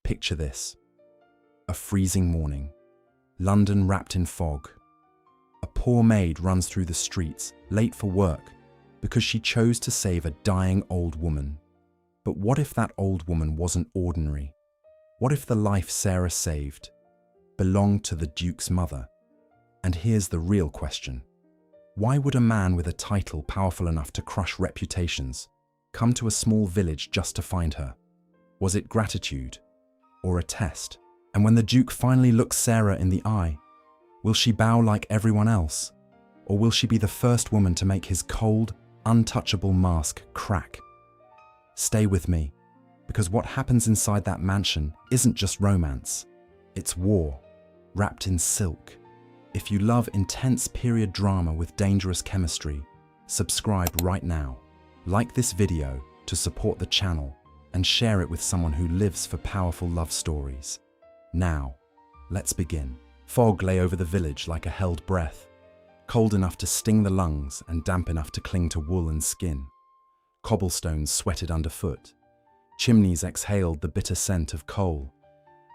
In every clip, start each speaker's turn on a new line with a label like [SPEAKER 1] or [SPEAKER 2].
[SPEAKER 1] Picture this. A freezing morning. London wrapped in fog. A poor maid runs through the streets, late for work, because she chose to save a dying old woman. But what if that old woman wasn't ordinary? What if the life Sarah saved belonged to the Duke's mother? And here's the real question. Why would a man with a title powerful enough to crush reputations come to a small village just to find her? Was it gratitude or a test? And when the Duke finally looks Sarah in the eye, will she bow like everyone else? Or will she be the first woman to make his cold, untouchable mask crack? Stay with me, because what happens inside that mansion isn't just romance. It's war, wrapped in silk. If you love intense period drama with dangerous chemistry, subscribe right now. Like this video to support the channel and share it with someone who lives for powerful love stories. Now, let's begin. Fog lay over the village like a held breath, cold enough to sting the lungs and damp enough to cling to wool and skin. Cobblestones sweated underfoot. Chimneys exhaled the bitter scent of coal,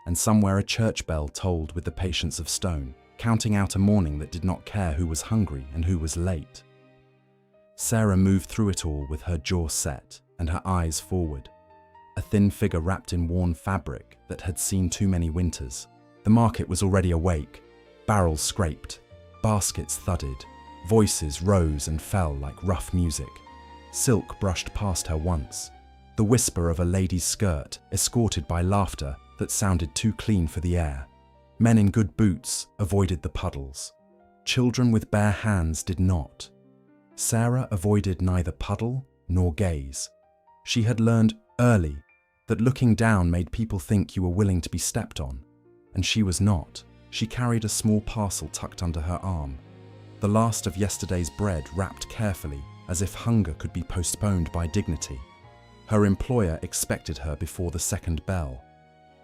[SPEAKER 1] and somewhere a church bell tolled with the patience of stone, counting out a morning that did not care who was hungry and who was late. Sarah moved through it all with her jaw set and her eyes forward, a thin figure wrapped in worn fabric that had seen too many winters. The market was already awake. Barrels scraped, baskets thudded, voices rose and fell like rough music. Silk brushed past her once, the whisper of a lady's skirt escorted by laughter that sounded too clean for the air. Men in good boots avoided the puddles. Children with bare hands did not. Sarah avoided neither puddle nor gaze. She had learned early that looking down made people think you were willing to be stepped on, and she was not. She carried a small parcel tucked under her arm, the last of yesterday's bread wrapped carefully as if hunger could be postponed by dignity. Her employer expected her before the second bell.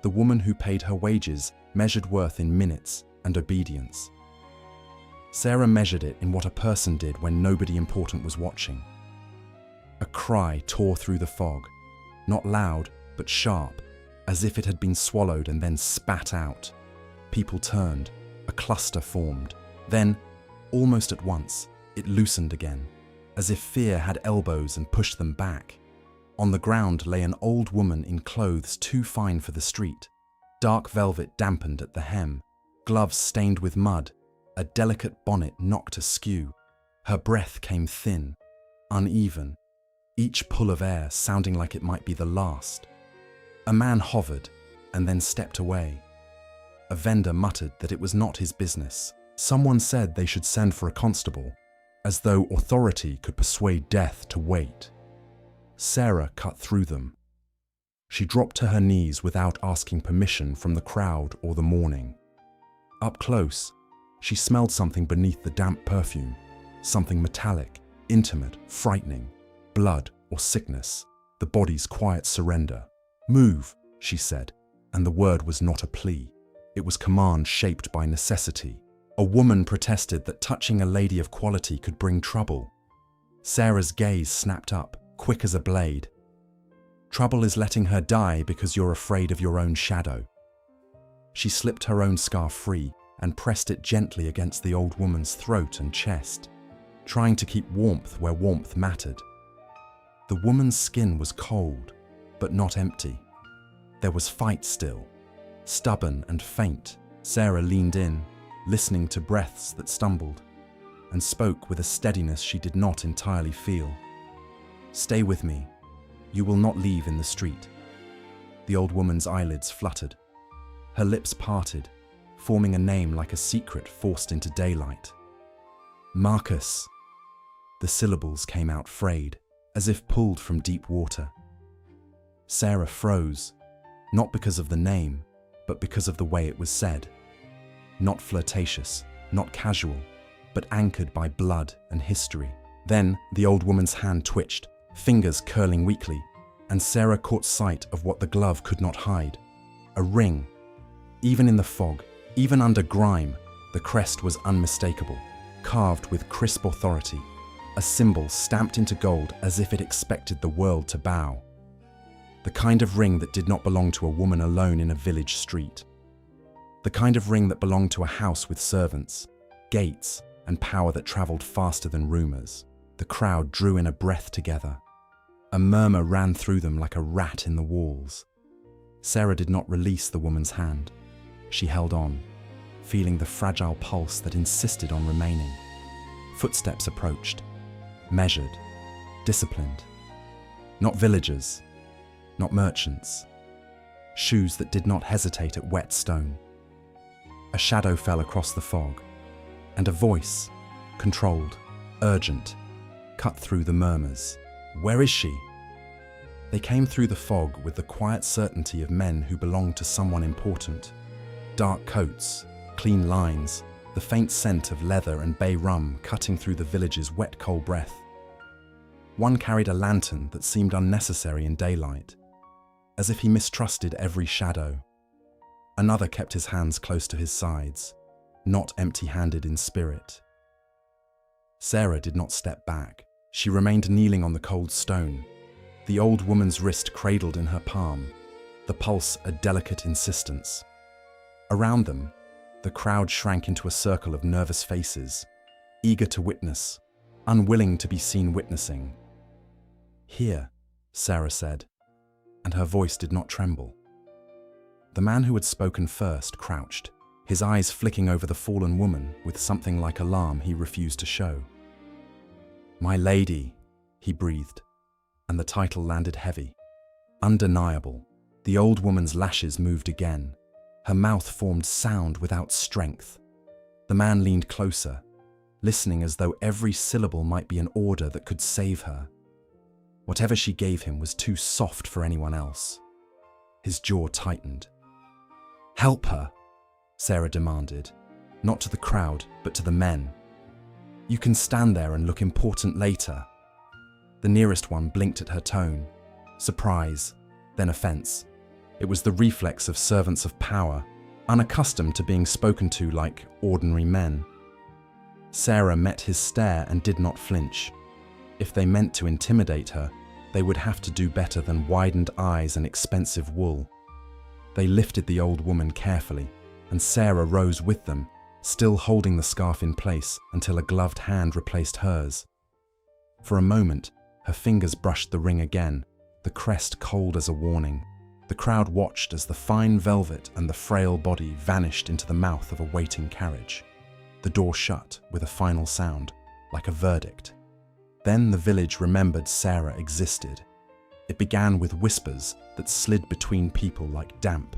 [SPEAKER 1] The woman who paid her wages measured worth in minutes and obedience. Sarah measured it in what a person did when nobody important was watching. A cry tore through the fog, not loud but sharp, as if it had been swallowed and then spat out. People turned, a cluster formed. Then, almost at once, it loosened again, as if fear had elbows and pushed them back. On the ground lay an old woman in clothes too fine for the street, dark velvet dampened at the hem, gloves stained with mud, a delicate bonnet knocked askew. Her breath came thin, uneven, each pull of air sounding like it might be the last. A man hovered and then stepped away. A vendor muttered that it was not his business. Someone said they should send for a constable, as though authority could persuade death to wait. Sarah cut through them. She dropped to her knees without asking permission from the crowd or the morning. Up close, she smelled something beneath the damp perfume, something metallic, intimate, frightening, blood or sickness, the body's quiet surrender. "Move," she said, and the word was not a plea. It was command shaped by necessity. A woman protested that touching a lady of quality could bring trouble. Sarah's gaze snapped up, quick as a blade. Trouble is letting her die because you're afraid of your own shadow. She slipped her own scarf free and pressed it gently against the old woman's throat and chest, trying to keep warmth where warmth mattered. The woman's skin was cold, but not empty. There was fight still, stubborn and faint. Sarah leaned in, listening to breaths that stumbled, and spoke with a steadiness she did not entirely feel. "Stay with me. You will not leave in the street." The old woman's eyelids fluttered. Her lips parted, forming a name like a secret forced into daylight. "Marcus." The syllables came out frayed, as if pulled from deep water. Sarah froze, not because of the name, but because of the way it was said. Not flirtatious, not casual, but anchored by blood and history. Then the old woman's hand twitched, fingers curling weakly, and Sarah caught sight of what the glove could not hide. A ring. Even in the fog, even under grime, the crest was unmistakable, carved with crisp authority, a symbol stamped into gold as if it expected the world to bow. The kind of ring that did not belong to a woman alone in a village street. The kind of ring that belonged to a house with servants, gates, and power that traveled faster than rumors. The crowd drew in a breath together. A murmur ran through them like a rat in the walls. Sarah did not release the woman's hand. She held on, feeling the fragile pulse that insisted on remaining. Footsteps approached, measured, disciplined. Not villagers, not merchants. Shoes that did not hesitate at wet stone. A shadow fell across the fog, and a voice, controlled, urgent, cut through the murmurs. "Where is she?" They came through the fog with the quiet certainty of men who belonged to someone important. Dark coats, clean lines, the faint scent of leather and bay rum cutting through the village's wet, cold breath. One carried a lantern that seemed unnecessary in daylight, as if he mistrusted every shadow. Another kept his hands close to his sides, not empty-handed in spirit. Sarah did not step back. She remained kneeling on the cold stone, the old woman's wrist cradled in her palm, the pulse a delicate insistence. Around them, the crowd shrank into a circle of nervous faces, eager to witness, unwilling to be seen witnessing. "Here," Sarah said, and her voice did not tremble. The man who had spoken first crouched, his eyes flicking over the fallen woman with something like alarm he refused to show. "My lady," he breathed, and the title landed heavy. Undeniable, the old woman's lashes moved again. Her mouth formed sound without strength. The man leaned closer, listening as though every syllable might be an order that could save her. Whatever she gave him was too soft for anyone else. His jaw tightened. "Help her," Sarah demanded, not to the crowd, but to the men. "You can stand there and look important later." The nearest one blinked at her tone. Surprise, then offense. It was the reflex of servants of power, unaccustomed to being spoken to like ordinary men. Sarah met his stare and did not flinch. If they meant to intimidate her, they would have to do better than widened eyes and expensive wool. They lifted the old woman carefully, and Sarah rose with them, still holding the scarf in place until a gloved hand replaced hers. For a moment, her fingers brushed the ring again, the crest cold as a warning. The crowd watched as the fine velvet and the frail body vanished into the mouth of a waiting carriage. The door shut with a final sound, like a verdict. Then the village remembered Sarah existed. It began with whispers that slid between people like damp,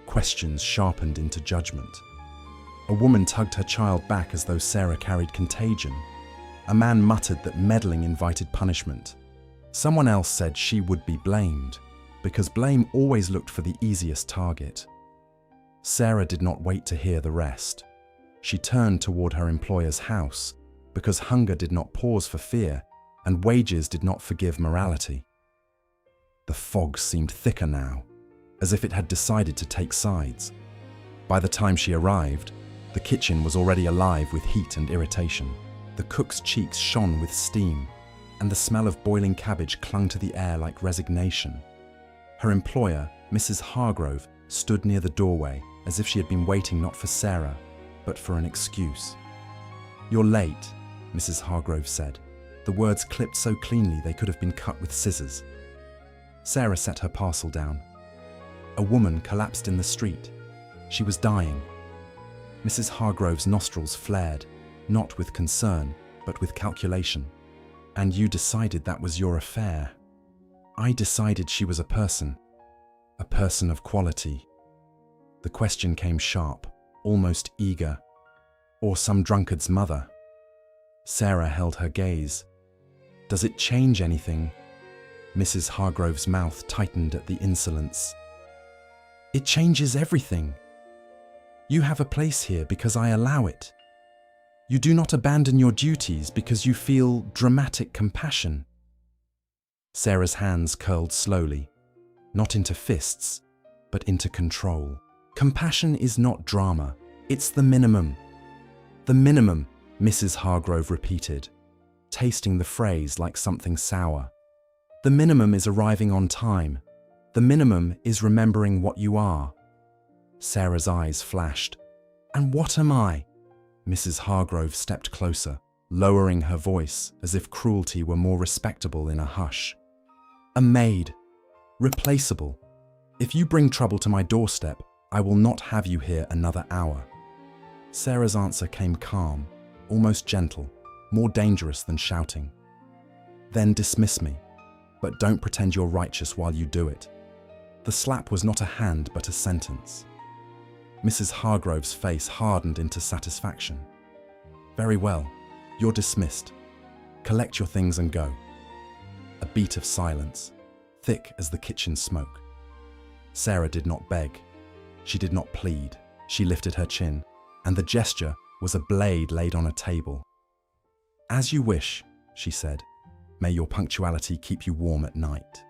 [SPEAKER 1] questions sharpened into judgment. A woman tugged her child back as though Sarah carried contagion. A man muttered that meddling invited punishment. Someone else said she would be blamed, because blame always looked for the easiest target. Sarah did not wait to hear the rest. She turned toward her employer's house, because hunger did not pause for fear, and wages did not forgive morality. The fog seemed thicker now, as if it had decided to take sides. By the time she arrived, the kitchen was already alive with heat and irritation. The cook's cheeks shone with steam, and the smell of boiling cabbage clung to the air like resignation. Her employer, Mrs. Hargrove, stood near the doorway as if she had been waiting not for Sarah, but for an excuse. "You're late," Mrs. Hargrove said. The words clipped so cleanly they could have been cut with scissors. Sarah set her parcel down. A woman collapsed in the street. She was dying. Mrs. Hargrove's nostrils flared, not with concern, but with calculation. "And you decided that was your affair." "I decided she was a person of quality." The question came sharp, almost eager. "Or some drunkard's mother?" Sarah held her gaze. "Does it change anything?" Mrs. Hargrove's mouth tightened at the insolence. "It changes everything. You have a place here because I allow it. You do not abandon your duties because you feel dramatic compassion." Sarah's hands curled slowly, not into fists, but into control. "Compassion is not drama. It's the minimum." "The minimum," Mrs. Hargrove repeated, tasting the phrase like something sour. "The minimum is arriving on time. The minimum is remembering what you are. Sarah's eyes flashed. And what am I? Mrs. Hargrove stepped closer, lowering her voice as if cruelty were more respectable in a hush. A maid. Replaceable. If you bring trouble to my doorstep, I will not have you here another hour. Sarah's answer came calm, almost gentle, more dangerous than shouting. Then dismiss me, but don't pretend you're righteous while you do it. The slap was not a hand but a sentence. Mrs. Hargrove's face hardened into satisfaction. Very well, you're dismissed. Collect your things and go. A beat of silence, thick as the kitchen smoke. Sarah did not beg. She did not plead. She lifted her chin, and the gesture was a blade laid on a table. As you wish, she said. May your punctuality keep you warm at night.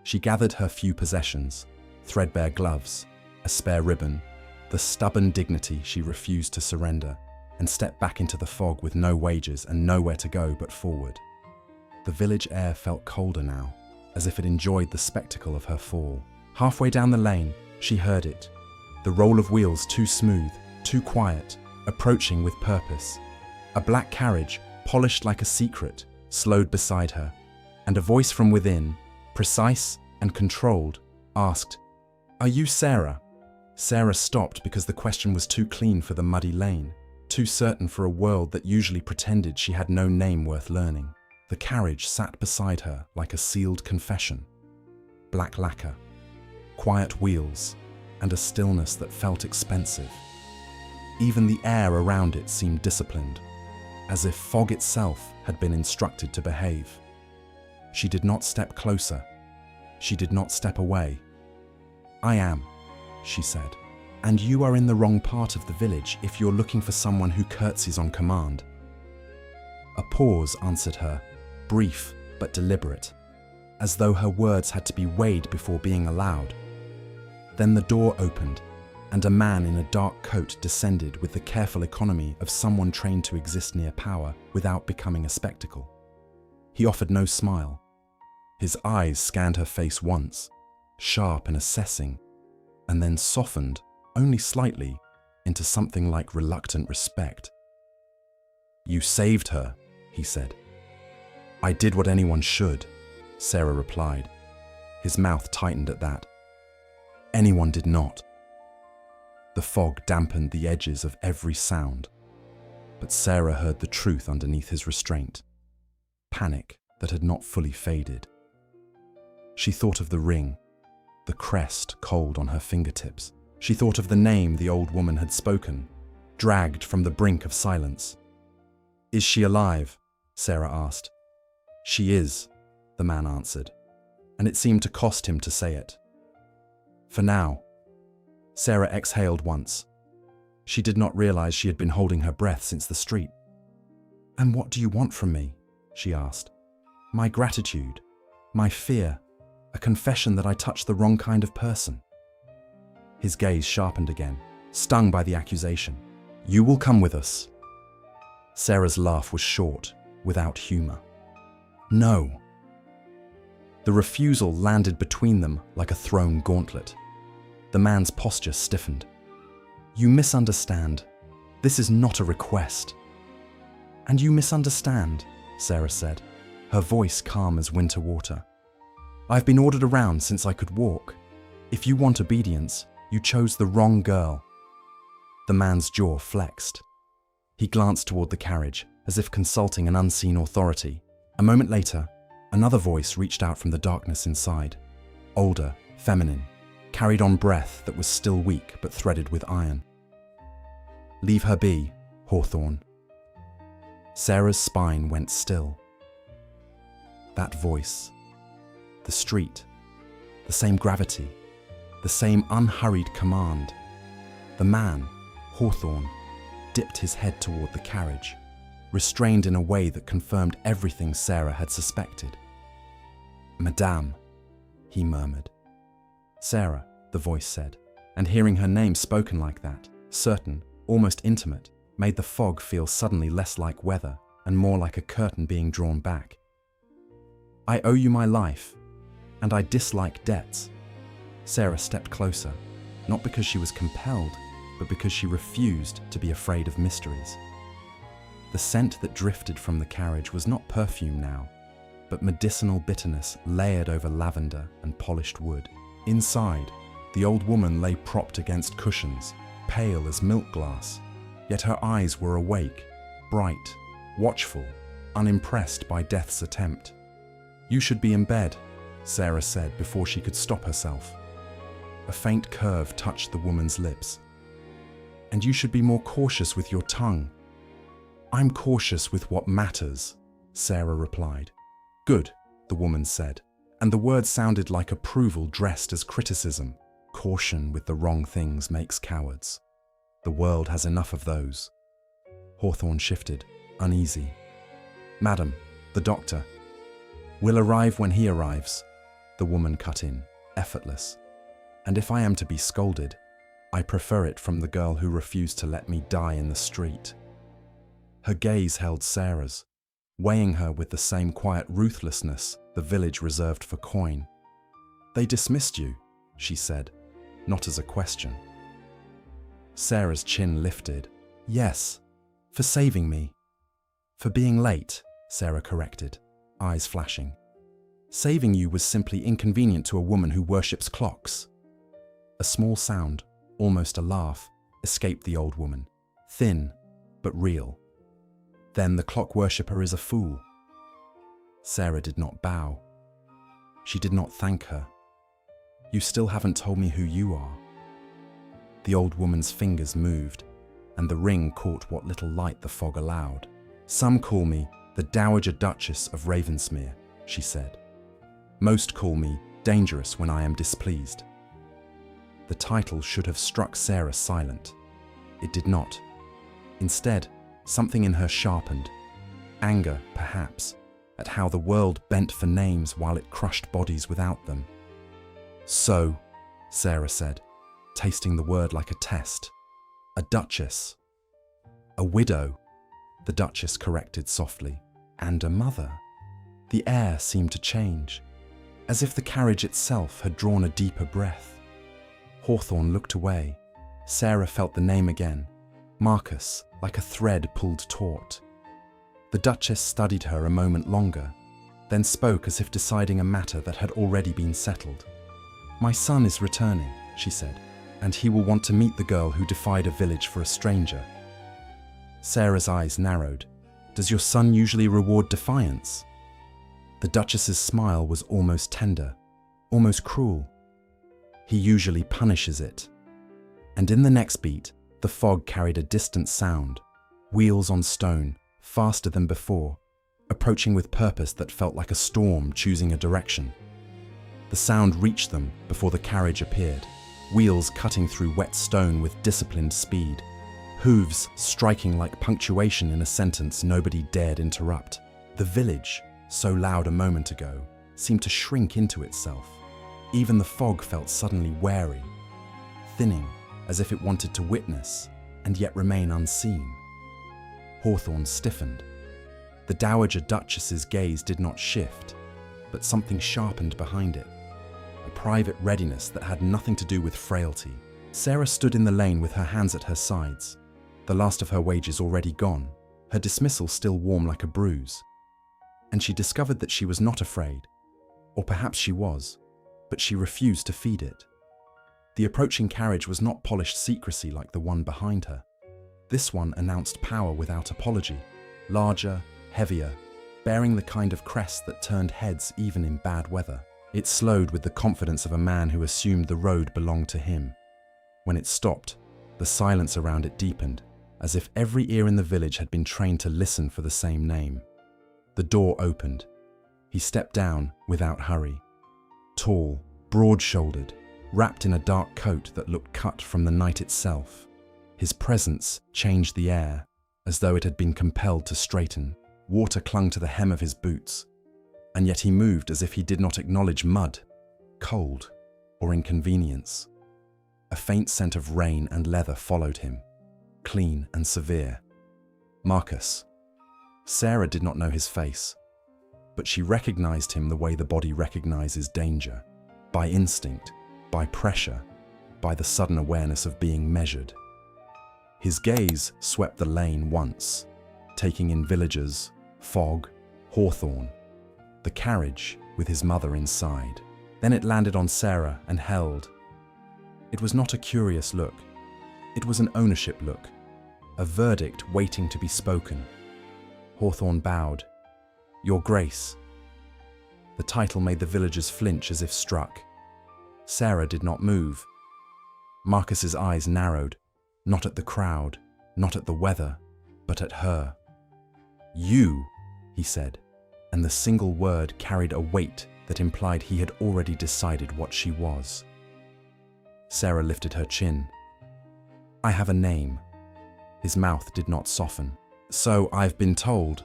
[SPEAKER 1] She gathered her few possessions, threadbare gloves, a spare ribbon, the stubborn dignity she refused to surrender, and stepped back into the fog with no wages and nowhere to go but forward. The village air felt colder now, as if it enjoyed the spectacle of her fall. Halfway down the lane, she heard it, the roll of wheels too smooth, too quiet, approaching with purpose. A black carriage, polished like a secret, slowed beside her, and a voice from within, precise and controlled, asked, "Are you Sarah?" Sarah stopped because the question was too clean for the muddy lane, too certain for a world that usually pretended she had no name worth learning. The carriage sat beside her like a sealed confession. Black lacquer, quiet wheels, and a stillness that felt expensive. Even the air around it seemed disciplined, as if fog itself had been instructed to behave. She did not step closer. She did not step away. "I am," she said, "and you are in the wrong part of the village if you're looking for someone who curtsies on command." A pause answered her, brief but deliberate, as though her words had to be weighed before being allowed. Then the door opened, and a man in a dark coat descended with the careful economy of someone trained to exist near power without becoming a spectacle. He offered no smile. His eyes scanned her face once, sharp and assessing, and then softened, only slightly, into something like reluctant respect. "You saved her," he said. "I did what anyone should," Sarah replied. His mouth tightened at that. "Anyone did not." The fog dampened the edges of every sound, but Sarah heard the truth underneath his restraint, panic that had not fully faded. She thought of the ring, the crest cold on her fingertips. She thought of the name the old woman had spoken, dragged from the brink of silence. "Is she alive?" Sarah asked. "She is," the man answered, and it seemed to cost him to say it. For now. Sarah exhaled once. She did not realize she had been holding her breath since the street. "And what do you want from me?" she asked. "My gratitude, my fear, a confession that I touched the wrong kind of person." His gaze sharpened again, stung by the accusation. "You will come with us." Sarah's laugh was short, without humor. "No." The refusal landed between them like a thrown gauntlet. The man's posture stiffened. "You misunderstand. This is not a request." "And you misunderstand," Sarah said, her voice calm as winter water. "I've been ordered around since I could walk. If you want obedience, you chose the wrong girl." The man's jaw flexed. He glanced toward the carriage, as if consulting an unseen authority. A moment later, another voice reached out from the darkness inside. Older, feminine, carried on breath that was still weak but threaded with iron. "Leave her be, Hawthorne." Sarah's spine went still. That voice, the street, the same gravity, the same unhurried command. The man, Hawthorne, dipped his head toward the carriage, restrained in a way that confirmed everything Sarah had suspected. "Madame," he murmured. "Sarah," the voice said, and hearing her name spoken like that, certain, almost intimate, made the fog feel suddenly less like weather and more like a curtain being drawn back. "I owe you my life. And I dislike debts. Sarah stepped closer, not because she was compelled, but because she refused to be afraid of mysteries. The scent that drifted from the carriage was not perfume now, but medicinal bitterness layered over lavender and polished wood. Inside, the old woman lay propped against cushions, pale as milk glass, yet her eyes were awake, bright, watchful, unimpressed by death's attempt. "You should be in bed," Sarah said before she could stop herself. A faint curve touched the woman's lips. "And you should be more cautious with your tongue." "I'm cautious with what matters," Sarah replied. "Good," the woman said, and the words sounded like approval dressed as criticism. "Caution with the wrong things makes cowards. The world has enough of those." Hawthorne shifted, uneasy. "Madam, the doctor." "Will arrive when he arrives," the woman cut in, effortless. "And if I am to be scolded, I prefer it from the girl who refused to let me die in the street." Her gaze held Sarah's, weighing her with the same quiet ruthlessness the village reserved for coin. "They dismissed you," she said, not as a question. Sarah's chin lifted. "Yes, for saving me." "For being late," Sarah corrected, eyes flashing. "Saving you was simply inconvenient to a woman who worships clocks." A small sound, almost a laugh, escaped the old woman, thin but real. "Then the clock worshipper is a fool." Sarah did not bow. She did not thank her. "You still haven't told me who you are." The old woman's fingers moved, and the ring caught what little light the fog allowed. "Some call me the Dowager Duchess of Ravensmere," she said. "Most call me dangerous when I am displeased." The title should have struck Sarah silent. It did not. Instead, something in her sharpened. Anger, perhaps, at how the world bent for names while it crushed bodies without them. "So," Sarah said, tasting the word like a test, "a duchess." "A widow," the duchess corrected softly, "and a mother." The air seemed to change, as if the carriage itself had drawn a deeper breath. Hawthorne looked away. Sarah felt the name again, Marcus, like a thread pulled taut. The duchess studied her a moment longer, then spoke as if deciding a matter that had already been settled. "My son is returning," she said, "and he will want to meet the girl who defied a village for a stranger." Sarah's eyes narrowed. "Does your son usually reward defiance?" The duchess's smile was almost tender, almost cruel. "He usually punishes it." And in the next beat, the fog carried a distant sound, wheels on stone, faster than before, approaching with purpose that felt like a storm choosing a direction. The sound reached them before the carriage appeared, wheels cutting through wet stone with disciplined speed, hooves striking like punctuation in a sentence nobody dared interrupt. The village, so loud a moment ago, seemed to shrink into itself. Even the fog felt suddenly wary, thinning as if it wanted to witness and yet remain unseen. Hawthorne stiffened. The Dowager Duchess's gaze did not shift, but something sharpened behind it, a private readiness that had nothing to do with frailty. Sarah stood in the lane with her hands at her sides, the last of her wages already gone, her dismissal still warm like a bruise. And she discovered that she was not afraid, or perhaps she was, but she refused to feed it. The approaching carriage was not polished secrecy like the one behind her. This one announced power without apology, larger, heavier, bearing the kind of crest that turned heads even in bad weather. It slowed with the confidence of a man who assumed the road belonged to him. When it stopped, the silence around it deepened, as if every ear in the village had been trained to listen for the same name. The door opened. He stepped down without hurry. Tall, broad-shouldered, wrapped in a dark coat that looked cut from the night itself. His presence changed the air, as though it had been compelled to straighten. Water clung to the hem of his boots, and yet he moved as if he did not acknowledge mud, cold, or inconvenience. A faint scent of rain and leather followed him, clean and severe. Marcus. Sarah did not know his face, but she recognized him the way the body recognizes danger, by instinct, by pressure, by the sudden awareness of being measured. His gaze swept the lane once, taking in villagers, fog, hawthorn, the carriage with his mother inside. Then it landed on Sarah and held. It was not a curious look. It was an ownership look, a verdict waiting to be spoken. Hawthorn bowed. "Your Grace." The title made the villagers flinch as if struck. Sarah did not move. Marcus's eyes narrowed, not at the crowd, not at the weather, but at her. "You," he said, and the single word carried a weight that implied he had already decided what she was. Sarah lifted her chin. "I have a name." His mouth did not soften. "So I've been told."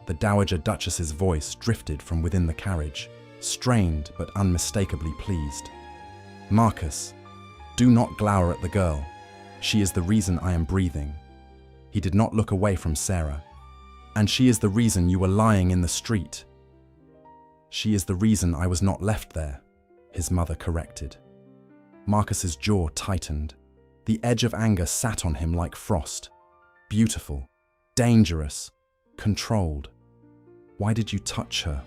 [SPEAKER 1] The Dowager Duchess's voice drifted from within the carriage, strained but unmistakably pleased. "Marcus, do not glower at the girl. She is the reason I am breathing." He did not look away from Sarah. "And she is the reason you were lying in the street." "She is the reason I was not left there," his mother corrected. Marcus's jaw tightened. The edge of anger sat on him like frost. Beautiful, dangerous, controlled. "Why did you touch her?"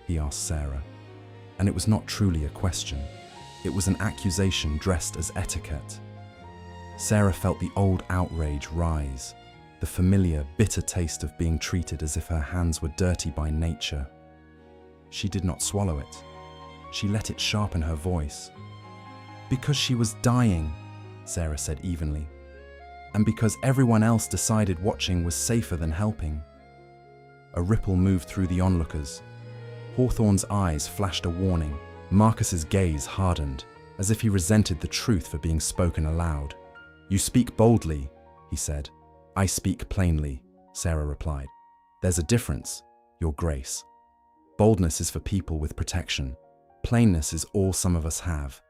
[SPEAKER 1] he asked Sarah. And it was not truly a question. It was an accusation dressed as etiquette. Sarah felt the old outrage rise, the familiar, bitter taste of being treated as if her hands were dirty by nature. She did not swallow it. She let it sharpen her voice. "Because she was dying," Sarah said evenly. "And because everyone else decided watching was safer than helping." A ripple moved through the onlookers. Hawthorn's eyes flashed a warning. Marcus's gaze hardened, as if he resented the truth for being spoken aloud. "You speak boldly," he said. "I speak plainly," Sarah replied. "There's a difference, Your Grace. Boldness is for people with protection. Plainness is all some of us have."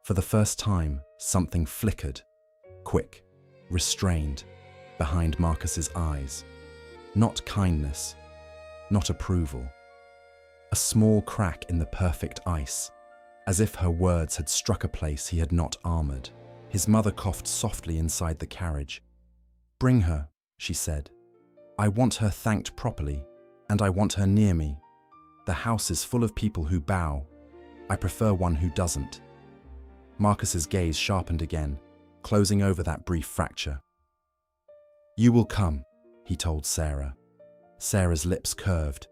[SPEAKER 1] For the first time, something flickered, quick, restrained, behind Marcus's eyes. Not kindness, not approval. A small crack in the perfect ice, as if her words had struck a place he had not armored. His mother coughed softly inside the carriage. "Bring her," she said. "I want her thanked properly, and I want her near me. The house is full of people who bow. I prefer one who doesn't." Marcus's gaze sharpened again, closing over that brief fracture. "You will come," he told Sarah. Sarah's lips curved,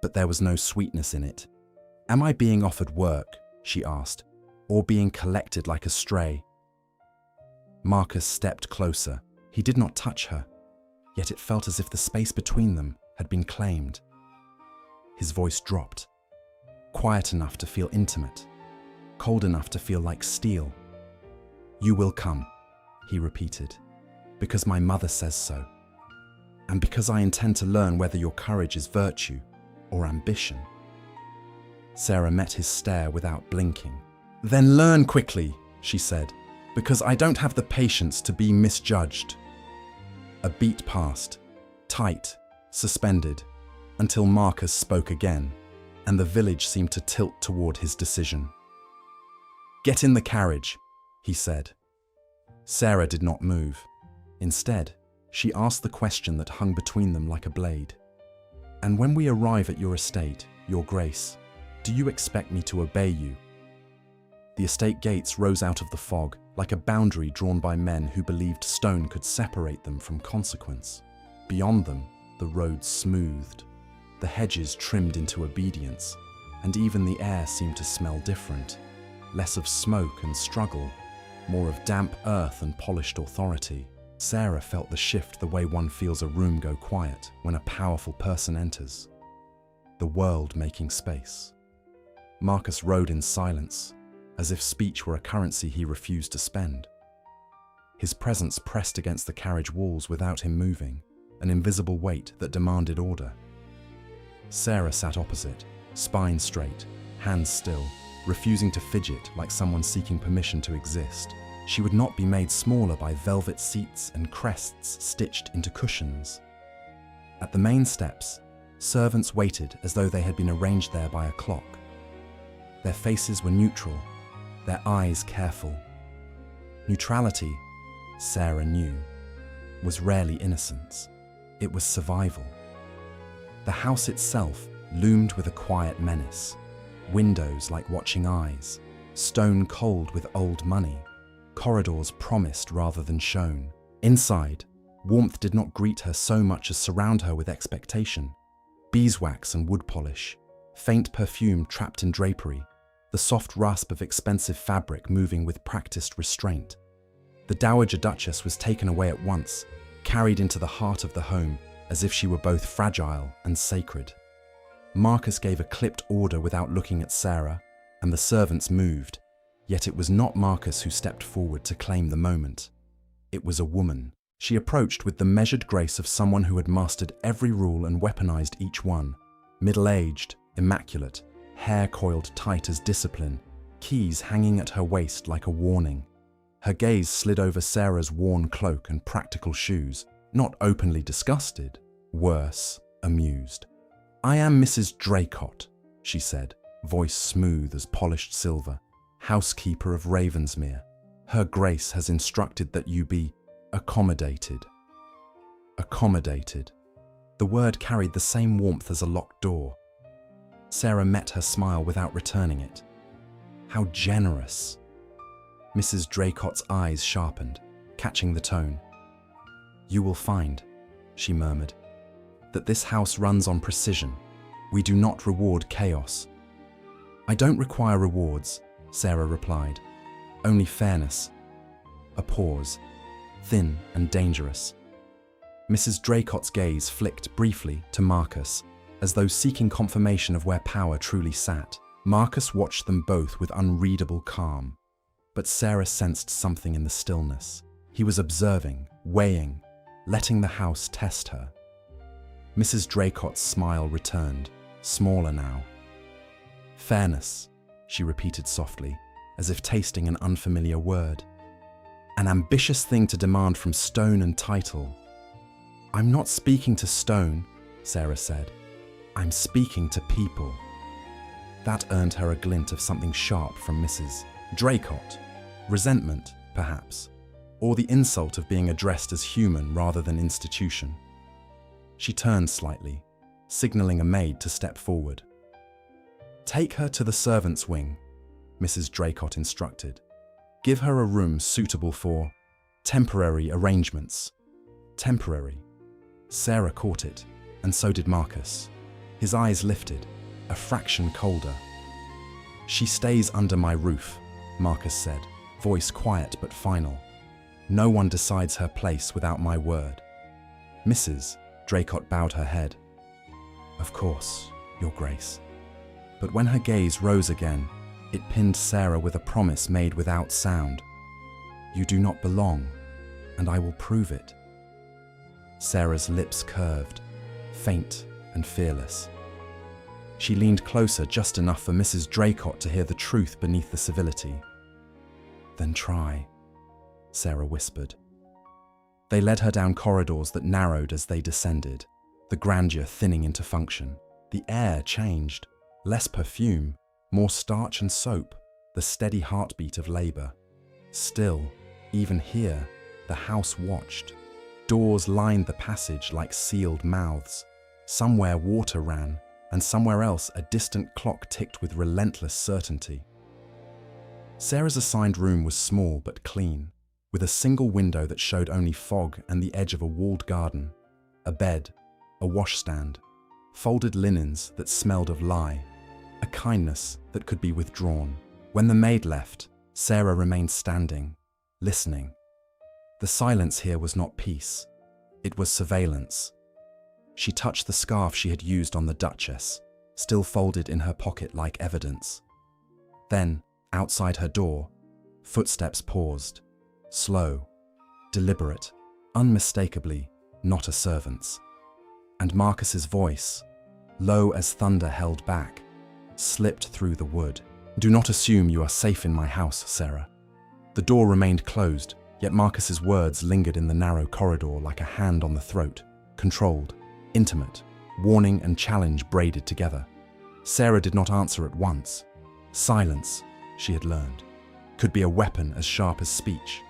[SPEAKER 1] but there was no sweetness in it. "Am I being offered work?" she asked, "or being collected like a stray?" Marcus stepped closer. He did not touch her, yet it felt as if the space between them had been claimed. His voice dropped, quiet enough to feel intimate, cold enough to feel like steel. "You will come," he repeated, "because my mother says so, and because I intend to learn whether your courage is virtue or ambition." Sarah met his stare without blinking. "Then learn quickly," she said, "because I don't have the patience to be misjudged." A beat passed, tight, suspended, until Marcus spoke again, and the village seemed to tilt toward his decision. "Get in the carriage," he said. Sarah did not move. Instead, she asked the question that hung between them like a blade. "And when we arrive at your estate, Your Grace, do you expect me to obey you?" The estate gates rose out of the fog, like a boundary drawn by men who believed stone could separate them from consequence. Beyond them, the road smoothed, the hedges trimmed into obedience, and even the air seemed to smell different. Less of smoke and struggle, more of damp earth and polished authority. Sarah felt the shift the way one feels a room go quiet when a powerful person enters. The world making space. Marcus rode in silence, as if speech were a currency he refused to spend. His presence pressed against the carriage walls without him moving, an invisible weight that demanded order. Sarah sat opposite, spine straight, hands still, refusing to fidget like someone seeking permission to exist. She would not be made smaller by velvet seats and crests stitched into cushions. At the main steps, Servants waited as though they had been arranged there by a clock. Their faces were neutral, their eyes careful. Neutrality, Sarah knew, was rarely innocence. It was survival. The house itself loomed with a quiet menace. Windows like watching eyes, stone cold with old money, corridors promised rather than shown. Inside, warmth did not greet her so much as surround her with expectation. Beeswax and wood polish, faint perfume trapped in drapery, the soft rasp of expensive fabric moving with practiced restraint. The Dowager Duchess was taken away at once, carried into the heart of the home as if she were both fragile and sacred. Marcus gave a clipped order without looking at Sarah, and the servants moved, yet it was not Marcus who stepped forward to claim the moment. It was a woman. She approached with the measured grace of someone who had mastered every rule and weaponized each one. Middle-aged, immaculate, hair coiled tight as discipline, keys hanging at her waist like a warning. Her gaze slid over Sarah's worn cloak and practical shoes, not openly disgusted, worse, amused. "I am Mrs. Draycott," she said, voice smooth as polished silver, "housekeeper of Ravensmere. Her Grace has instructed that you be accommodated." Accommodated. The word carried the same warmth as a locked door. Sarah met her smile without returning it. How generous. Mrs. Draycott's eyes sharpened, catching the tone. "You will find," she murmured, "that this house runs on precision. We do not reward chaos." "I don't require rewards," Sarah replied. "Only fairness." A pause, thin and dangerous. Mrs. Draycott's gaze flicked briefly to Marcus, as though seeking confirmation of where power truly sat. Marcus watched them both with unreadable calm. But Sarah sensed something in the stillness. He was observing, weighing, letting the house test her. Mrs. Draycott's smile returned, smaller now. "Fairness," she repeated softly, as if tasting an unfamiliar word. "An ambitious thing to demand from stone and title." "I'm not speaking to stone," Sarah said. "I'm speaking to people." That earned her a glint of something sharp from Mrs. Draycott. Resentment, perhaps, or the insult of being addressed as human rather than institution. She turned slightly, signaling a maid to step forward. "Take her to the servants' wing," Mrs. Draycott instructed. "Give her a room suitable for temporary arrangements." Temporary. Sarah caught it, and so did Marcus. His eyes lifted, a fraction colder. "She stays under my roof," Marcus said, voice quiet but final. "No one decides her place without my word." Mrs. Draycott bowed her head. "Of course, Your Grace." But when her gaze rose again, it pinned Sarah with a promise made without sound. "You do not belong, and I will prove it." Sarah's lips curved, faint and fearless. She leaned closer just enough for Mrs. Draycott to hear the truth beneath the civility. "Then try," Sarah whispered. They led her down corridors that narrowed as they descended, the grandeur thinning into function. The air changed, less perfume, more starch and soap, the steady heartbeat of labor. Still, even here, the house watched. Doors lined the passage like sealed mouths. Somewhere water ran, and somewhere else a distant clock ticked with relentless certainty. Sarah's assigned room was small but clean, with a single window that showed only fog and the edge of a walled garden. A bed, a washstand, folded linens that smelled of lye, a kindness that could be withdrawn. When the maid left, Sarah remained standing, listening. The silence here was not peace. It was surveillance. She touched the scarf she had used on the Duchess, still folded in her pocket like evidence. Then, outside her door, footsteps paused, slow, deliberate, unmistakably not a servant's. And Marcus's voice, low as thunder held back, slipped through the wood. "Do not assume you are safe in my house, Sarah." The door remained closed, yet Marcus's words lingered in the narrow corridor like a hand on the throat, controlled, intimate, warning and challenge braided together. Sarah did not answer at once. Silence, she had learned, could be a weapon as sharp as speech.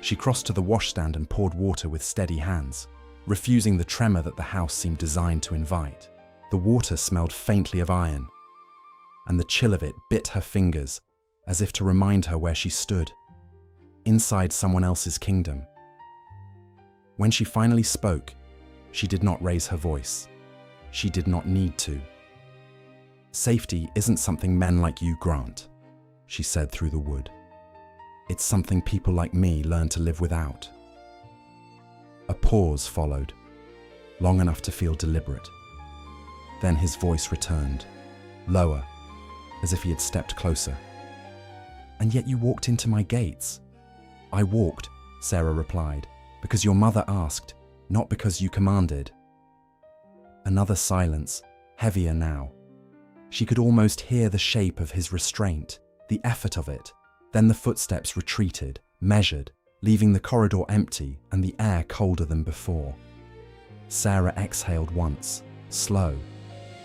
[SPEAKER 1] She crossed to the washstand and poured water with steady hands, refusing the tremor that the house seemed designed to invite. The water smelled faintly of iron, and the chill of it bit her fingers as if to remind her where she stood, inside someone else's kingdom. When she finally spoke, she did not raise her voice. She did not need to. "Safety isn't something men like you grant," she said through the wood. "It's something people like me learn to live without." A pause followed, long enough to feel deliberate. Then his voice returned, lower, as if he had stepped closer. "And yet you walked into my gates." "I walked," Sarah replied, "because your mother asked, not because you commanded." Another silence, heavier now. She could almost hear the shape of his restraint, the effort of it. Then the footsteps retreated, measured, leaving the corridor empty and the air colder than before. Sarah exhaled once, slow.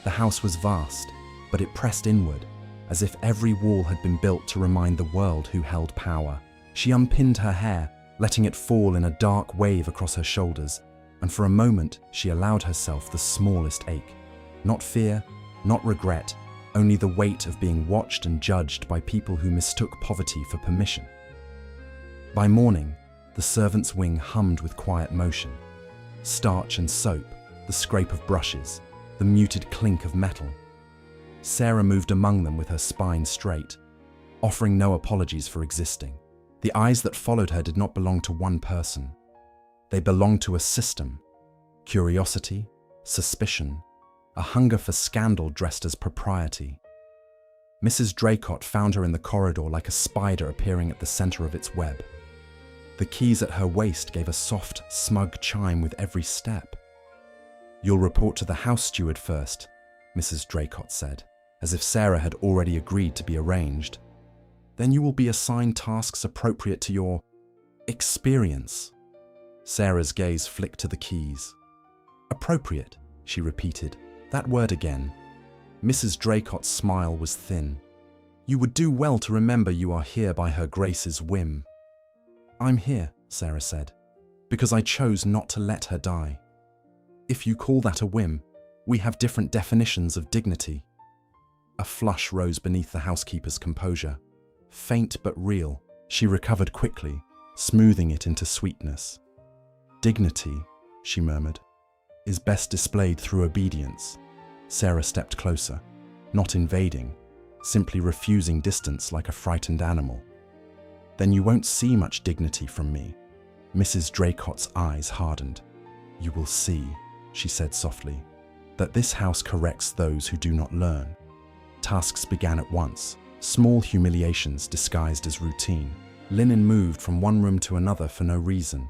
[SPEAKER 1] The house was vast, but it pressed inward, as if every wall had been built to remind the world who held power. She unpinned her hair, letting it fall in a dark wave across her shoulders, and for a moment she allowed herself the smallest ache. Not fear, not regret, only the weight of being watched and judged by people who mistook poverty for permission. By morning, the servants' wing hummed with quiet motion. Starch and soap, the scrape of brushes, the muted clink of metal. Sarah moved among them with her spine straight, offering no apologies for existing. The eyes that followed her did not belong to one person. They belonged to a system. Curiosity, suspicion, a hunger for scandal dressed as propriety. Mrs. Draycott found her in the corridor like a spider appearing at the center of its web. The keys at her waist gave a soft, smug chime with every step. "You'll report to the house steward first," Mrs. Draycott said, as if Sarah had already agreed to be arranged. "Then you will be assigned tasks appropriate to your experience." Sarah's gaze flicked to the keys. "Appropriate," she repeated. That word again. Mrs. Draycott's smile was thin. "You would do well to remember you are here by Her Grace's whim." "I'm here," Sarah said, "because I chose not to let her die. If you call that a whim, we have different definitions of dignity." A flush rose beneath the housekeeper's composure. Faint but real, she recovered quickly, smoothing it into sweetness. "Dignity," she murmured, "is best displayed through obedience." Sarah stepped closer, not invading, simply refusing distance like a frightened animal. "Then you won't see much dignity from me." Mrs. Draycott's eyes hardened. "You will see," she said softly, "that this house corrects those who do not learn." Tasks began at once, small humiliations disguised as routine. Linen moved from one room to another for no reason.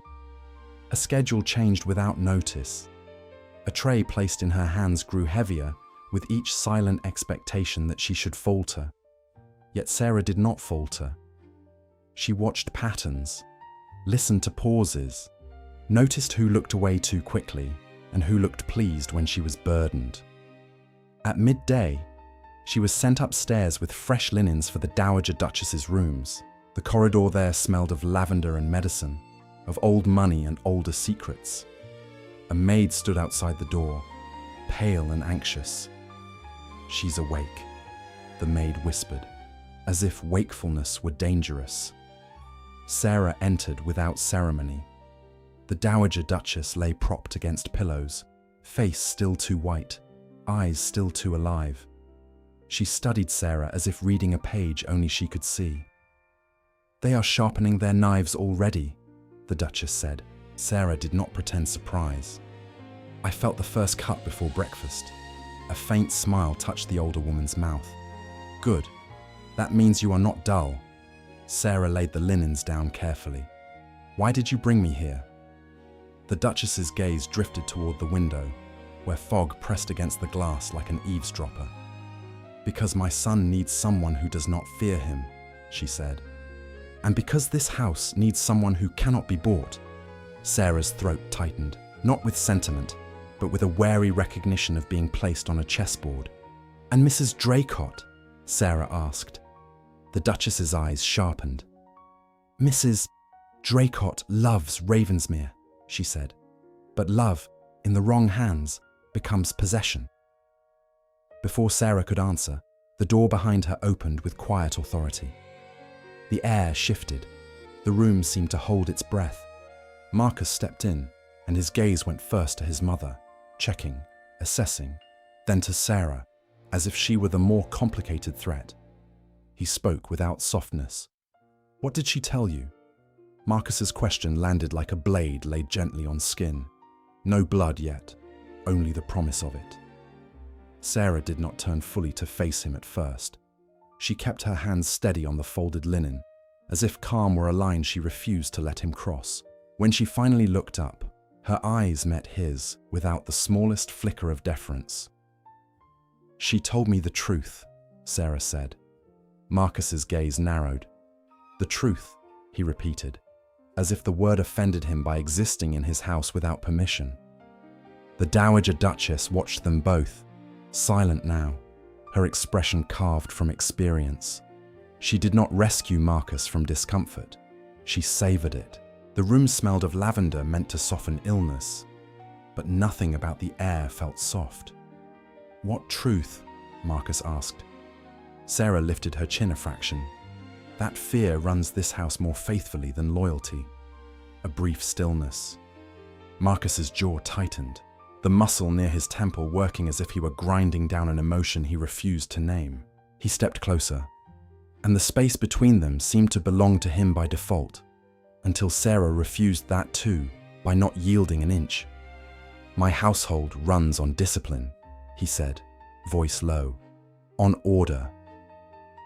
[SPEAKER 1] A schedule changed without notice. A tray placed in her hands grew heavier with each silent expectation that she should falter. Yet Sarah did not falter. She watched patterns, listened to pauses, noticed who looked away too quickly and who looked pleased when she was burdened. At midday, she was sent upstairs with fresh linens for the Dowager Duchess's rooms. The corridor there smelled of lavender and medicine, of old money and older secrets. A maid stood outside the door, pale and anxious. "She's awake," the maid whispered, as if wakefulness were dangerous. Sarah entered without ceremony. The Dowager Duchess lay propped against pillows, face still too white, eyes still too alive. She studied Sarah as if reading a page only she could see. "They are sharpening their knives already," the Duchess said. Sarah did not pretend surprise. "I felt the first cut before breakfast." A faint smile touched the older woman's mouth. "Good. That means you are not dull." Sarah laid the linens down carefully. "Why did you bring me here?" The Duchess's gaze drifted toward the window, where fog pressed against the glass like an eavesdropper. "Because my son needs someone who does not fear him," she said. "And because this house needs someone who cannot be bought." Sarah's throat tightened, not with sentiment, but with a wary recognition of being placed on a chessboard. "And Mrs. Draycott?" Sarah asked. The Duchess's eyes sharpened. "Mrs. Draycott loves Ravensmere," she said. "But love, in the wrong hands, becomes possession." Before Sarah could answer, the door behind her opened with quiet authority. The air shifted. The room seemed to hold its breath. Marcus stepped in, and his gaze went first to his mother, checking, assessing, then to Sarah, as if she were the more complicated threat. He spoke without softness. "What did she tell you?" Marcus's question landed like a blade laid gently on skin. No blood yet, only the promise of it. Sarah did not turn fully to face him at first. She kept her hands steady on the folded linen, as if calm were a line she refused to let him cross. When she finally looked up, her eyes met his without the smallest flicker of deference. "She told me the truth," Sarah said. Marcus's gaze narrowed. "The truth," he repeated, as if the word offended him by existing in his house without permission. The Dowager Duchess watched them both, silent now, her expression carved from experience. She did not rescue Marcus from discomfort. She savored it. The room smelled of lavender meant to soften illness, but nothing about the air felt soft. "What truth?" Marcus asked. Sarah lifted her chin a fraction. "That fear runs this house more faithfully than loyalty." A brief stillness. Marcus's jaw tightened, the muscle near his temple working as if he were grinding down an emotion he refused to name. He stepped closer, and the space between them seemed to belong to him by default, until Sarah refused that too, by not yielding an inch. "My household runs on discipline," he said, voice low. "On order."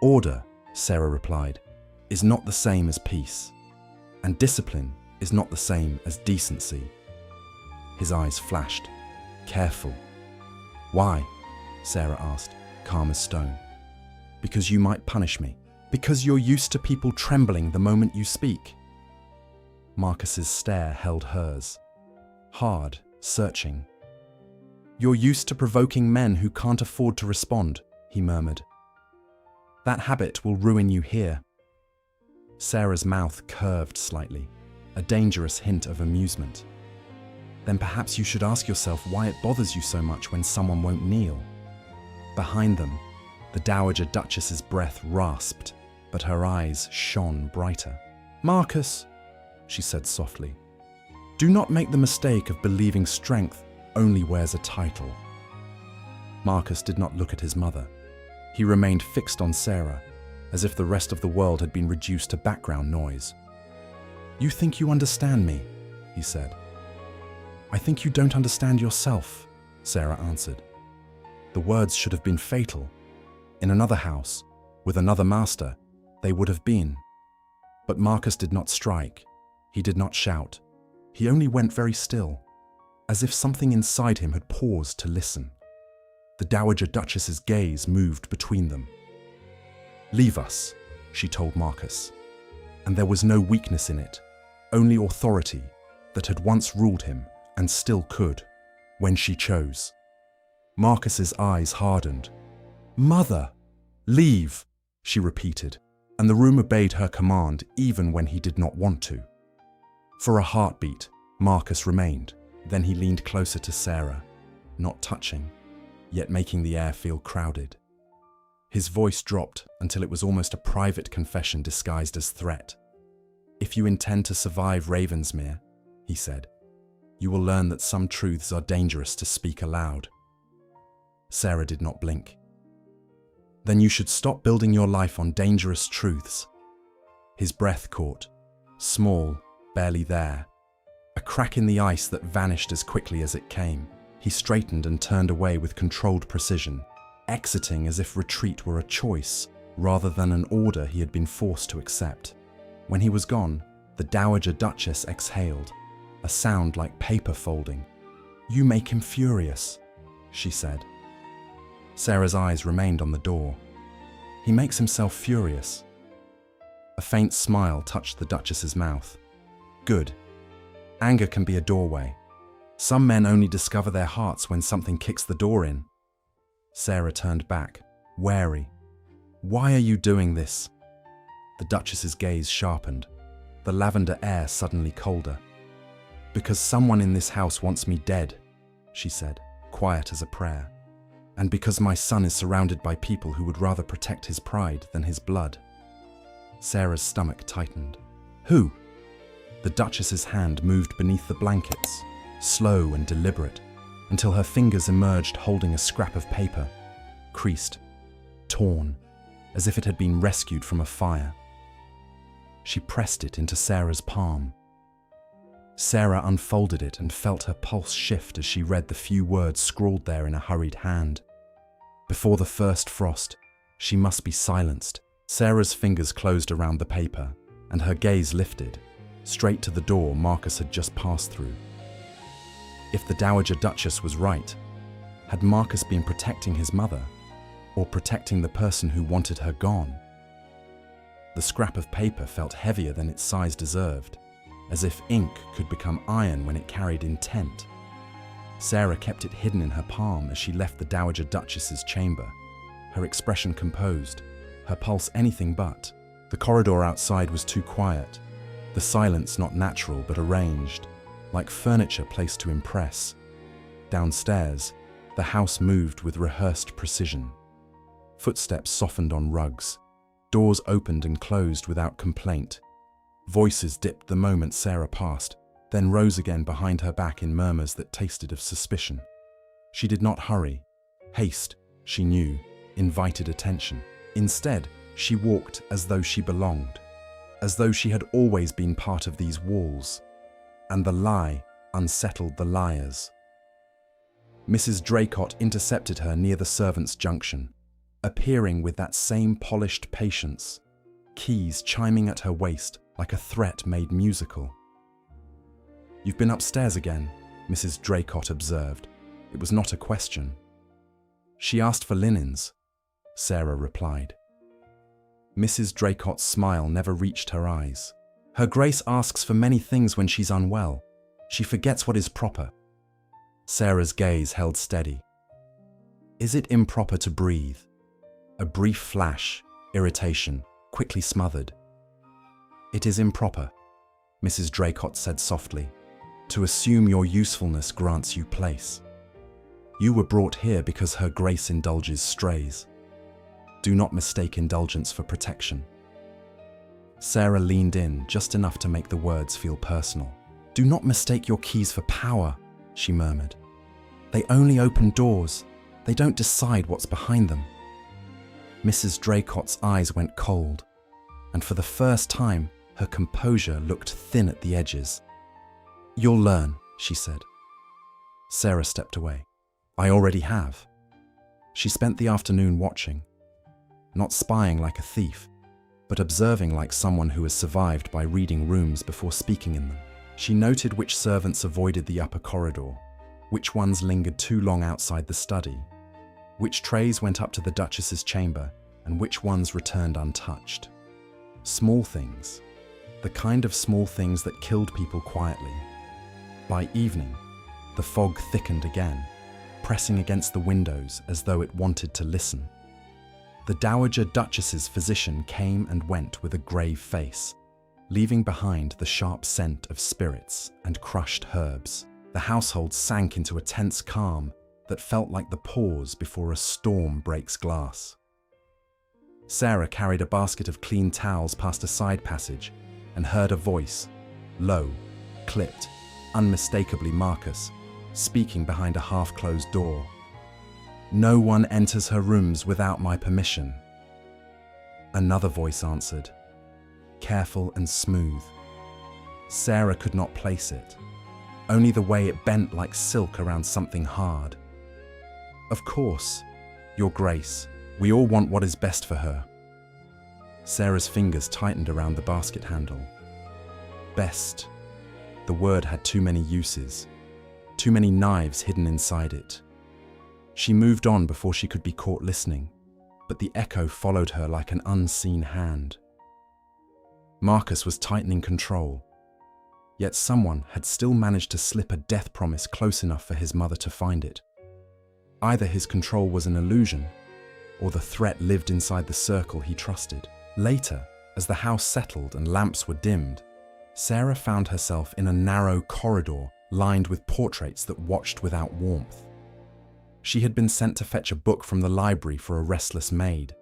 [SPEAKER 1] "Order," Sarah replied, "is not the same as peace, and discipline is not the same as decency." His eyes flashed. "Careful." "Why?" Sarah asked, calm as stone. "Because you might punish me. Because you're used to people trembling the moment you speak." Marcus's stare held hers. Hard, searching. "You're used to provoking men who can't afford to respond," he murmured. "That habit will ruin you here." Sarah's mouth curved slightly, a dangerous hint of amusement. "Then perhaps you should ask yourself why it bothers you so much when someone won't kneel." Behind them, the Dowager Duchess's breath rasped, but her eyes shone brighter. "Marcus," she said softly, "do not make the mistake of believing strength only wears a title." Marcus did not look at his mother. He remained fixed on Sarah, as if the rest of the world had been reduced to background noise. "You think you understand me," he said. "I think you don't understand yourself," Sarah answered. The words should have been fatal. In another house, with another master, they would have been. But Marcus did not strike. He did not shout. He only went very still, as if something inside him had paused to listen. The Dowager Duchess's gaze moved between them. "Leave us," she told Marcus. And there was no weakness in it, only authority that had once ruled him and still could, when she chose. Marcus's eyes hardened. "Mother, leave," she repeated, and the room obeyed her command even when he did not want to. For a heartbeat, Marcus remained. Then he leaned closer to Sarah, not touching, yet making the air feel crowded. His voice dropped until it was almost a private confession disguised as threat. "If you intend to survive Ravensmere," he said, "you will learn that some truths are dangerous to speak aloud." Sarah did not blink. "Then you should stop building your life on dangerous truths." His breath caught, small, barely there. A crack in the ice that vanished as quickly as it came. He straightened and turned away with controlled precision, exiting as if retreat were a choice rather than an order he had been forced to accept. When he was gone, the Dowager Duchess exhaled, a sound like paper folding. "You make him furious," she said. Sarah's eyes remained on the door. "He makes himself furious." A faint smile touched the Duchess's mouth. "Good. Anger can be a doorway." Some men only discover their hearts when something kicks the door in. Sarah turned back, wary. Why are you doing this? The Duchess's gaze sharpened, the lavender air suddenly colder. Because someone in this house wants me dead, she said, quiet as a prayer. And because my son is surrounded by people who would rather protect his pride than his blood. Sarah's stomach tightened. Who? The Duchess's hand moved beneath the blankets, slow and deliberate, until her fingers emerged holding a scrap of paper, creased, torn, as if it had been rescued from a fire. She pressed it into Sarah's palm. Sarah unfolded it and felt her pulse shift as she read the few words scrawled there in a hurried hand. Before the first frost, she must be silenced. Sarah's fingers closed around the paper, and her gaze lifted, straight to the door Marcus had just passed through. If the Dowager Duchess was right, had Marcus been protecting his mother, or protecting the person who wanted her gone? The scrap of paper felt heavier than its size deserved, as if ink could become iron when it carried intent. Sarah kept it hidden in her palm as she left the Dowager Duchess's chamber, her expression composed, her pulse anything but. The corridor outside was too quiet, the silence not natural but arranged, like furniture placed to impress. Downstairs, the house moved with rehearsed precision. Footsteps softened on rugs, doors opened and closed without complaint. Voices dipped the moment Sarah passed, then rose again behind her back in murmurs that tasted of suspicion. She did not hurry. Haste, she knew, invited attention. Instead, she walked as though she belonged, as though she had always been part of these walls. And the lie unsettled the liars. Mrs. Draycott intercepted her near the servants' junction, appearing with that same polished patience, keys chiming at her waist like a threat made musical. "You've been upstairs again," Mrs. Draycott observed. It was not a question. "She asked for linens," Sarah replied. Mrs. Draycott's smile never reached her eyes. "Her Grace asks for many things when she's unwell. She forgets what is proper." Sarah's gaze held steady. "Is it improper to breathe?" A brief flash, irritation, quickly smothered. "It is improper," Mrs. Draycott said softly, "to assume your usefulness grants you place. You were brought here because Her Grace indulges strays. Do not mistake indulgence for protection." Sarah leaned in just enough to make the words feel personal. "Do not mistake your keys for power," she murmured. "They only open doors. They don't decide what's behind them." Mrs. Draycott's eyes went cold, and for the first time, her composure looked thin at the edges. "You'll learn," she said. Sarah stepped away. "I already have." She spent the afternoon watching, not spying like a thief, but observing like someone who has survived by reading rooms before speaking in them. She noted which servants avoided the upper corridor, which ones lingered too long outside the study, which trays went up to the Duchess's chamber, and which ones returned untouched. Small things, the kind of small things that killed people quietly. By evening, the fog thickened again, pressing against the windows as though it wanted to listen. The Dowager Duchess's physician came and went with a grave face, leaving behind the sharp scent of spirits and crushed herbs. The household sank into a tense calm that felt like the pause before a storm breaks glass. Sarah carried a basket of clean towels past a side passage and heard a voice, low, clipped, unmistakably Marcus, speaking behind a half-closed door. "No one enters her rooms without my permission." Another voice answered, careful and smooth. Sarah could not place it, only the way it bent like silk around something hard. "Of course, Your Grace, we all want what is best for her." Sarah's fingers tightened around the basket handle. Best. The word had too many uses, too many knives hidden inside it. She moved on before she could be caught listening, but the echo followed her like an unseen hand. Marcus was tightening control. Yet someone had still managed to slip a death promise close enough for his mother to find it. Either his control was an illusion, or the threat lived inside the circle he trusted. Later, as the house settled and lamps were dimmed, Sarah found herself in a narrow corridor lined with portraits that watched without warmth. She had been sent to fetch a book from the library for a restless maid,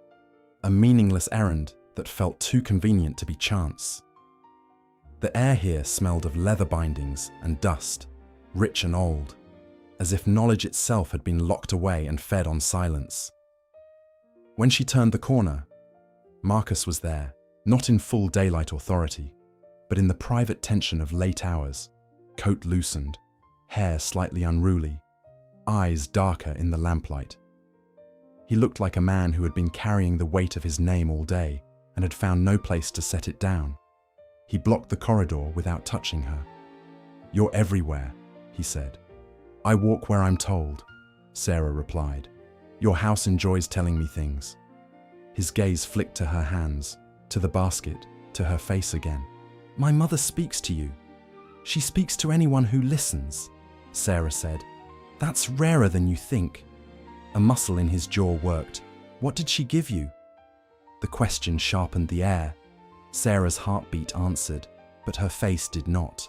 [SPEAKER 1] a meaningless errand that felt too convenient to be chance. The air here smelled of leather bindings and dust, rich and old, as if knowledge itself had been locked away and fed on silence. When she turned the corner, Marcus was there, not in full daylight authority, but in the private tension of late hours, coat loosened, hair slightly unruly, eyes darker in the lamplight. He looked like a man who had been carrying the weight of his name all day and had found no place to set it down. He blocked the corridor without touching her. "You're everywhere," he said. "I walk where I'm told," Sarah replied. "Your house enjoys telling me things." His gaze flicked to her hands, to the basket, to her face again. "My mother speaks to you. She speaks to anyone who listens," Sarah said. "That's rarer than you think." A muscle in his jaw worked. "What did she give you?" The question sharpened the air. Sarah's heartbeat answered, but her face did not.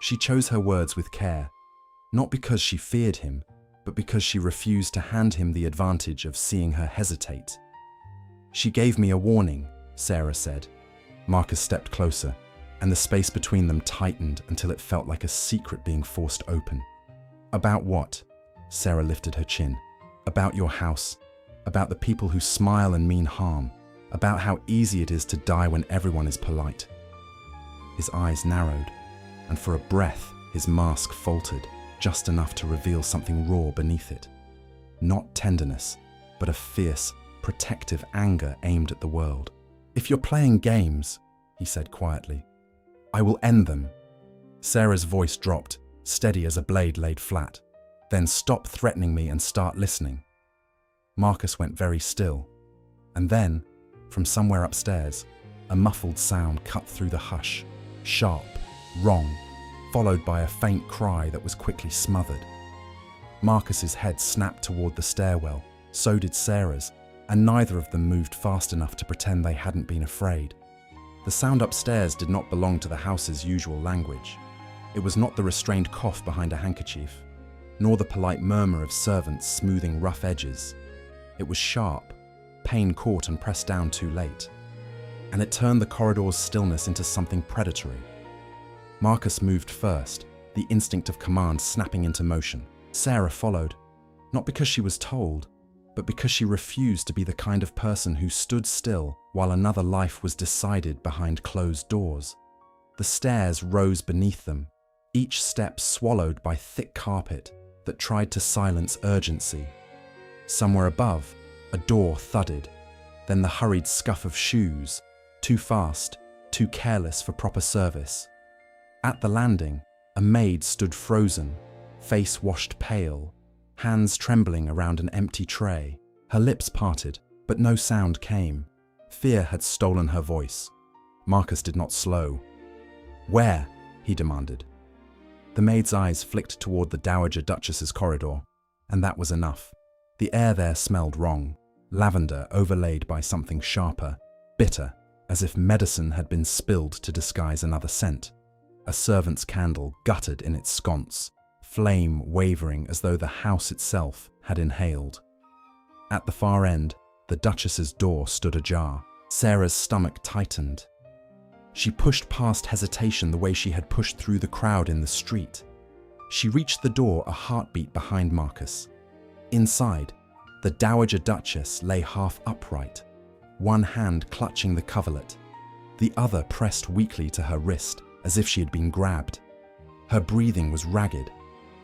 [SPEAKER 1] She chose her words with care, not because she feared him, but because she refused to hand him the advantage of seeing her hesitate. "She gave me a warning," Sarah said. Marcus stepped closer, and the space between them tightened until it felt like a secret being forced open. "About what?" Sarah lifted her chin. "About your house, about the people who smile and mean harm, about how easy it is to die when everyone is polite." His eyes narrowed, and for a breath his mask faltered, just enough to reveal something raw beneath it. Not tenderness, but a fierce, protective anger aimed at the world. "If you're playing games," he said quietly, "I will end them." Sarah's voice dropped, steady as a blade laid flat. "Then stop threatening me and start listening." Marcus went very still, and then, from somewhere upstairs, a muffled sound cut through the hush, sharp, wrong, followed by a faint cry that was quickly smothered. Marcus's head snapped toward the stairwell, so did Sarah's, and neither of them moved fast enough to pretend they hadn't been afraid. The sound upstairs did not belong to the house's usual language. It was not the restrained cough behind a handkerchief, nor the polite murmur of servants smoothing rough edges. It was sharp, pain caught and pressed down too late, and it turned the corridor's stillness into something predatory. Marcus moved first, the instinct of command snapping into motion. Sarah followed, not because she was told, but because she refused to be the kind of person who stood still while another life was decided behind closed doors. The stairs rose beneath them, each step swallowed by thick carpet that tried to silence urgency. Somewhere above, a door thudded, then the hurried scuff of shoes, too fast, too careless for proper service. At the landing, a maid stood frozen, face washed pale, hands trembling around an empty tray. Her lips parted, but no sound came. Fear had stolen her voice. Marcus did not slow. "Where?" he demanded. The maid's eyes flicked toward the Dowager Duchess's corridor, and that was enough. The air there smelled wrong, lavender overlaid by something sharper, bitter, as if medicine had been spilled to disguise another scent. A servant's candle guttered in its sconce, flame wavering as though the house itself had inhaled. At the far end, the Duchess's door stood ajar. Sarah's stomach tightened. She pushed past hesitation the way she had pushed through the crowd in the street. She reached the door a heartbeat behind Marcus. Inside, the Dowager Duchess lay half upright, one hand clutching the coverlet, the other pressed weakly to her wrist as if she had been grabbed. Her breathing was ragged.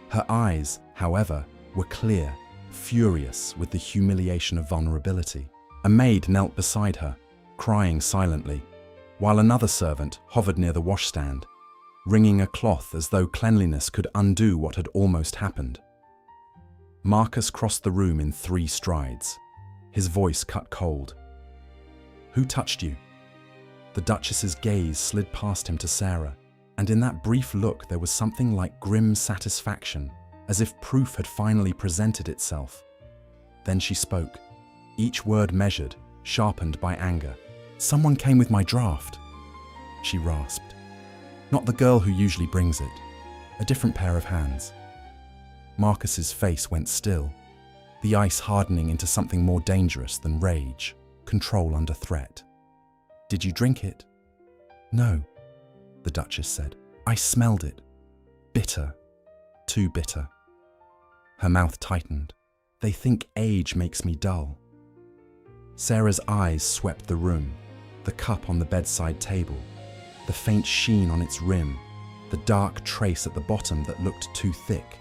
[SPEAKER 1] Her eyes, however, were clear, furious with the humiliation of vulnerability. A maid knelt beside her, crying silently, while another servant hovered near the washstand, wringing a cloth as though cleanliness could undo what had almost happened. Marcus crossed the room in 3 strides, his voice cut cold. "Who touched you?" The Duchess's gaze slid past him to Sarah, and in that brief look there was something like grim satisfaction, as if proof had finally presented itself. Then she spoke, each word measured, sharpened by anger. "Someone came with my draft," she rasped. "Not the girl who usually brings it. A different pair of hands." Marcus's face went still, the ice hardening into something more dangerous than rage, control under threat. "Did you drink it?" "No," the Duchess said. "I smelled it. Bitter. Too bitter." Her mouth tightened. "They think age makes me dull." Sarah's eyes swept the room, the cup on the bedside table, the faint sheen on its rim, the dark trace at the bottom that looked too thick.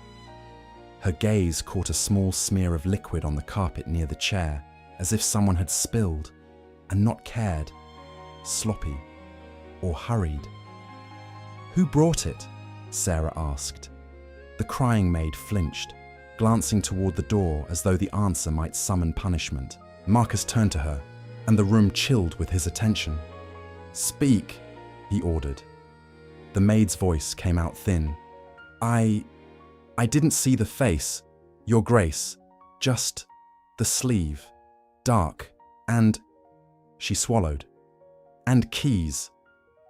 [SPEAKER 1] Her gaze caught a small smear of liquid on the carpet near the chair, as if someone had spilled, and not cared, sloppy, or hurried. "Who brought it?" Sarah asked. The crying maid flinched, glancing toward the door as though the answer might summon punishment. Marcus turned to her, and the room chilled with his attention. "Speak," he ordered. The maid's voice came out thin. I didn't see the face, Your Grace, just the sleeve, dark, and..." She swallowed. "And keys."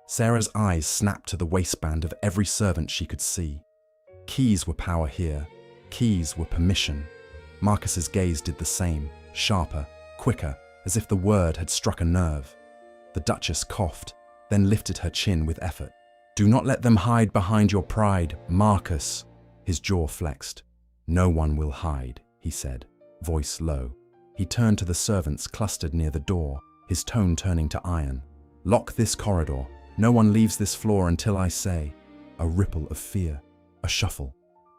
[SPEAKER 1] Sarah's eyes snapped to the waistband of every servant she could see. Keys were power here. Keys were permission. Marcus's gaze did the same, sharper, quicker, as if the word had struck a nerve. The Duchess coughed, then lifted her chin with effort. "Do not let them hide behind your pride, Marcus." His jaw flexed. "No one will hide," he said, voice low. He turned to the servants clustered near the door, his tone turning to iron. "Lock this corridor. No one leaves this floor until I say." A ripple of fear, a shuffle,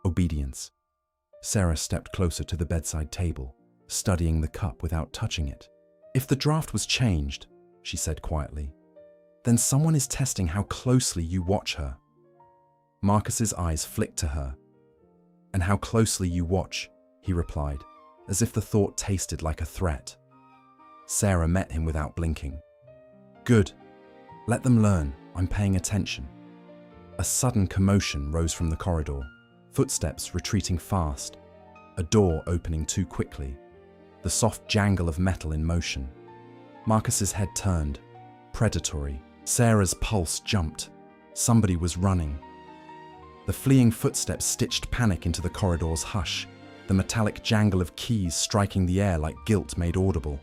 [SPEAKER 1] obedience. Sarah stepped closer to the bedside table, studying the cup without touching it. "If the draft was changed," she said quietly, "then someone is testing how closely you watch her." Marcus's eyes flicked to her. "And how closely you watch," he replied, as if the thought tasted like a threat. Sarah met him without blinking. "Good. Let them learn. I'm paying attention." A sudden commotion rose from the corridor, footsteps retreating fast, a door opening too quickly, the soft jangle of metal in motion. Marcus's head turned, predatory. Sarah's pulse jumped. Somebody was running. The fleeing footsteps stitched panic into the corridor's hush, the metallic jangle of keys striking the air like guilt made audible.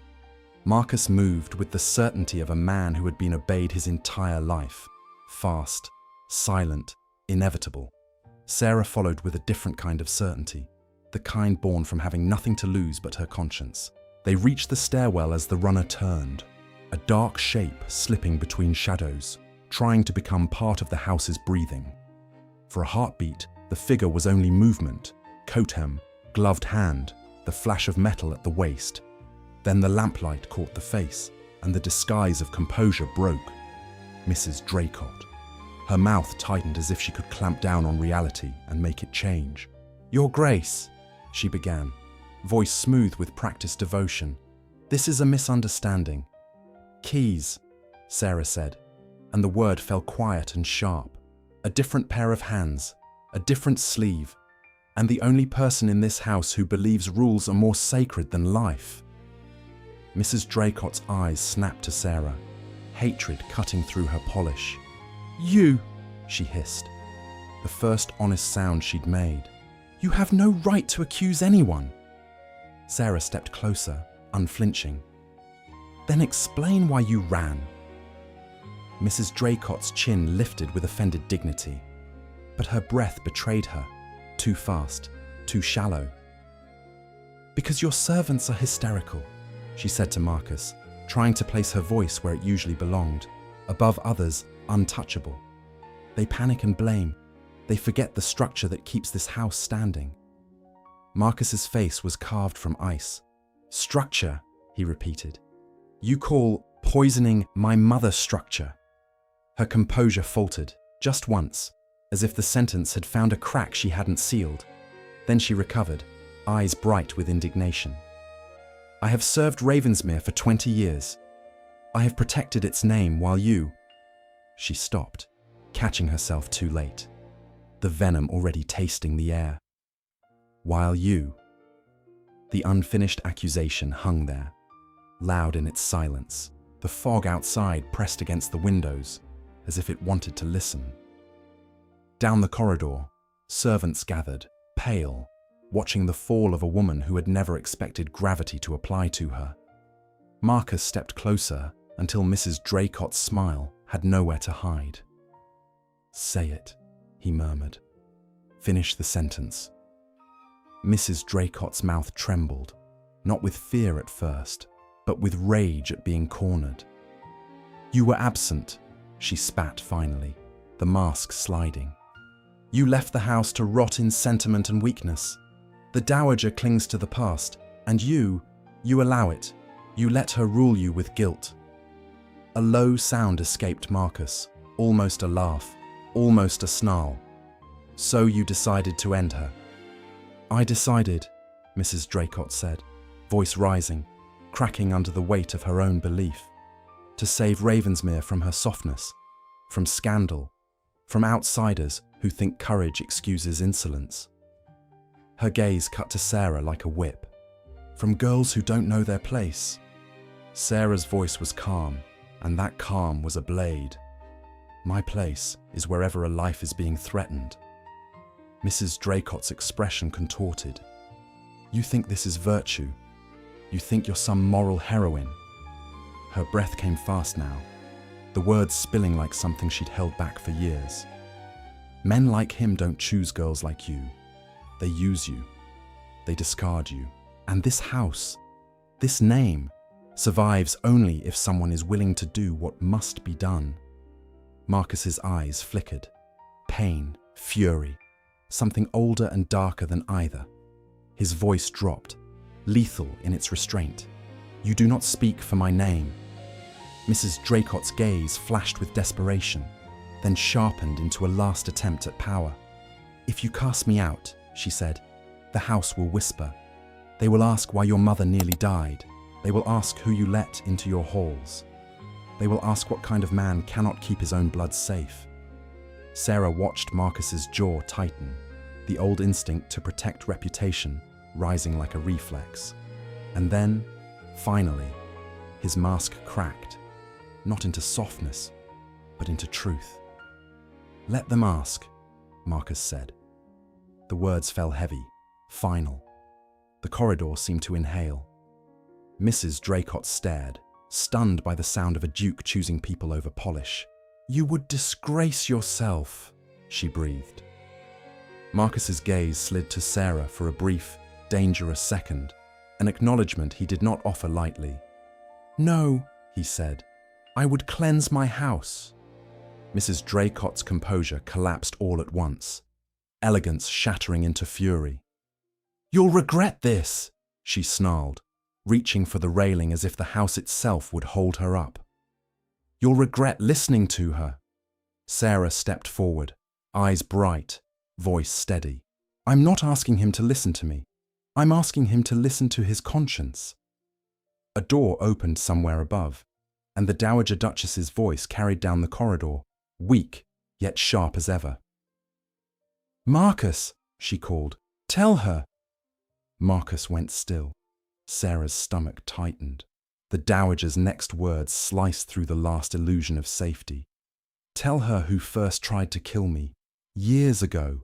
[SPEAKER 1] Marcus moved with the certainty of a man who had been obeyed his entire life. Fast, silent, inevitable. Sarah followed with a different kind of certainty, the kind born from having nothing to lose but her conscience. They reached the stairwell as the runner turned, a dark shape slipping between shadows, trying to become part of the house's breathing. For a heartbeat, the figure was only movement, coat hem, gloved hand, the flash of metal at the waist. Then the lamplight caught the face, and the disguise of composure broke. Mrs. Draycott. Her mouth tightened as if she could clamp down on reality and make it change. "Your Grace," she began, voice smooth with practiced devotion. "This is a misunderstanding." "Keys," Sarah said, and the word fell quiet and sharp. "A different pair of hands, a different sleeve, and the only person in this house who believes rules are more sacred than life." Mrs. Draycott's eyes snapped to Sarah, hatred cutting through her polish. "You," she hissed, the first honest sound she'd made. "You have no right to accuse anyone." Sarah stepped closer, unflinching. "Then explain why you ran." Mrs. Draycott's chin lifted with offended dignity, but her breath betrayed her, too fast, too shallow. "Because your servants are hysterical," she said to Marcus, trying to place her voice where it usually belonged, above others, untouchable. "They panic and blame. They forget the structure that keeps this house standing." Marcus's face was carved from ice. "Structure," he repeated. "You call poisoning my mother structure." Her composure faltered, just once, as if the sentence had found a crack she hadn't sealed. Then she recovered, eyes bright with indignation. "I have served Ravensmere for 20 years. I have protected its name while you..." She stopped. catching herself too late, the venom already tasting the air. While you... The unfinished accusation hung there, loud in its silence, the fog outside pressed against the windows, as if it wanted to listen. Down the corridor, servants gathered, pale, watching the fall of a woman who had never expected gravity to apply to her. Marcus stepped closer until Mrs. Draycott's smile had nowhere to hide. "Say it," he murmured. "Finish the sentence." Mrs. Draycott's mouth trembled, not with fear at first, but with rage at being cornered. "You were absent," she spat finally, the mask sliding. "You left the house to rot in sentiment and weakness. The dowager clings to the past, and you allow it. You let her rule you with guilt." A low sound escaped Marcus, almost a laugh, almost a snarl. "So you decided to end her." "I decided," Mrs. Draycott said, voice rising, cracking under the weight of her own belief, "to save Ravensmere from her softness, from scandal, from outsiders who think courage excuses insolence." Her gaze cut to Sarah like a whip. "From girls who don't know their place." Sarah's voice was calm, and that calm was a blade. "My place is wherever a life is being threatened." Mrs. Draycott's expression contorted. "You think this is virtue? You think you're some moral heroine?" Her breath came fast now, the words spilling like something she'd held back for years. "Men like him don't choose girls like you. They use you. They discard you. And this house, this name, survives only if someone is willing to do what must be done." Marcus's eyes flickered. Pain, fury, something older and darker than either. His voice dropped, lethal in its restraint. "You do not speak for my name." Mrs. Draycott's gaze flashed with desperation, then sharpened into a last attempt at power. "If you cast me out," she said, "the house will whisper. They will ask why your mother nearly died. They will ask who you let into your halls. They will ask what kind of man cannot keep his own blood safe." Sarah watched Marcus's jaw tighten, the old instinct to protect reputation rising like a reflex. And then, finally, his mask cracked, not into softness, but into truth. "Let them ask," Marcus said. The words fell heavy, final. The corridor seemed to inhale. Mrs. Draycott stared, stunned by the sound of a duke choosing people over polish. "You would disgrace yourself," she breathed. Marcus's gaze slid to Sarah for a brief, dangerous second, an acknowledgement he did not offer lightly. "No," he said, "I would cleanse my house." Mrs. Draycott's composure collapsed all at once, elegance shattering into fury. "You'll regret this," she snarled, reaching for the railing as if the house itself would hold her up. "You'll regret listening to her." Sarah stepped forward, eyes bright, voice steady. "I'm not asking him to listen to me. I'm asking him to listen to his conscience." A door opened somewhere above, and the Dowager Duchess's voice carried down the corridor, weak, yet sharp as ever. "Marcus," she called, "tell her." Marcus went still. Sarah's stomach tightened. The Dowager's next words sliced through the last illusion of safety. "Tell her who first tried to kill me, years ago,